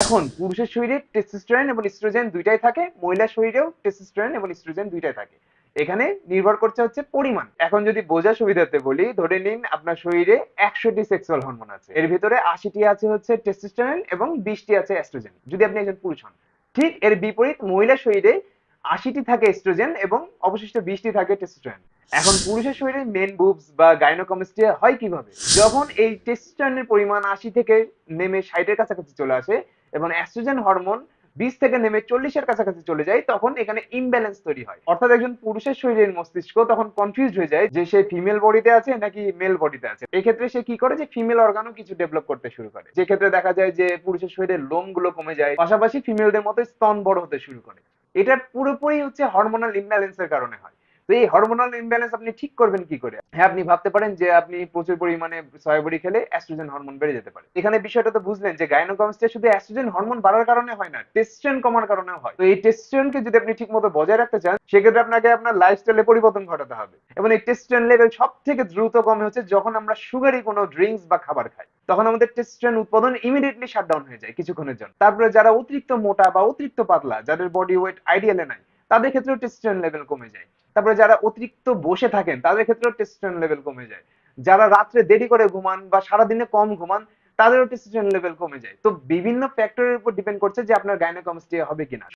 এখন পুরুষের শরীরে টেস্টোস্টেরন এবং ইস্ট্রোজেন দুইটাই থাকে, মহিলার শরীরেও টেস্টোস্টেরন এবং ইস্ট্রোজেন দুইটাই থাকে। এখানে নির্ভর করছে হচ্ছে পরিমাণ। এখন যদি বোঝার সুবিধাতে বলি, ধরে নিন আপনার শরীরে 100টি সেক্সুয়াল হরমোন আছে, এর ভিতরে 80টি আছে হচ্ছে টেস্টোস্টেরন এবং 20টি আছে এস্ট্রোজেন, যদি আপনি একজন পুরুষ হন। ঠিক এর বিপরীত মহিলার শরীরে 80টি থাকে এস্ট্রোজেন এবং অবশিষ্ট 20টি থাকে টেস্টোস্টেরন। এখন পুরুষের শরীরে মেন বুবস বা গাইনোকমাস্টিয়া হয় কিভাবে? যখন এই টেস্টোস্টেরনের পরিমাণ 80 থেকে নেমে 60-এর কাছাকাছি চলে আসে এবং এস্ট্রোজেন হরমোন 20 থেকে নেমে 40-এর কাছাকাছি চলে যায়, তখন এখানে ইমব্যালেন্স তৈরি হয়। অর্থাৎ একজন পুরুষের শরীরের মস্তিষ্ক তখন কনফিউজড হয়ে যায় যে সে ফিমেল বডিতে আছে নাকি মেল বডিতে আছে। এই ক্ষেত্রে সে কি করে, যে ফিমেল অর্গানও কিছু ডেভেলপ করতে শুরু করে, যে ক্ষেত্রে দেখা যায় যে পুরুষের শরীরের লোমগুলো কমে যায়, পাশাপাশি ফিমেলদের মতো স্তন বড় হতে শুরু করে। এটা পুরোপুরি হচ্ছে হরমোনাল ইমব্যালেন্সের কারণে হয়। তো এই হরমোনাল ইমব্যালেন্স আপনি ঠিক করবেন কি করে? হ্যাঁ, আপনি ভাবতে পারেন যে আপনি প্রচুর পরিমাণে সয়া বড়ি খেলে এস্ট্রোজেন হরমোন বেড়ে যেতে পারে। এখানে বিষয়টা তো বুঝলেন যে গাইনোকমাস্টিয়া শুধু এস্ট্রোজেন হরমোন বাড়ার কারণে হয় না, টেস্টোস্টেরন কমার কারণেও হয়। তো এই টেস্টোস্টেরনকে যদি আপনি ঠিকমতো বজায় রাখতে চান, সেক্ষেত্রে আপনাকে আপনার লাইফস্টাইলে পরিবর্তন ঘটাতে হবে। এবং এই টেস্টোস্টেরন লেভেল সব থেকে দ্রুত কমে হচ্ছে যখন আমরা সুগারি কোনো ড্রিঙ্কস বা খাবার খাই। তখন আমাদের টেস্টোস্টেরন উৎপাদন ইমিডিয়েটলি শাটডাউন হয়ে যায় কিছুক্ষণের জন্য। তারপরে যারা অতিরিক্ত মোটা বা অতিরিক্ত পাতলা, যাদের বডি ওয়েট আইডিয়ালে নাই, তাদের ক্ষেত্রেও টেস্টোস্টেরন লেভেল কমে যায়। তারপরে যারা অতিরিক্ত বসে থাকেন, তাদের ক্ষেত্রেও টেস্টোস্টেরন লেভেল কমে যায়। যারা রাত্রে দেরি করে ঘুমান বা সারাদিনে কম ঘুমান, তাদেরও টেস্টোস্টেরন লেভেল কমে যায়। তো বিভিন্ন ফ্যাক্টরের উপর ডিপেন্ড করছে যে আপনার গাইনোকমাস্টিয়া হবে কিনা।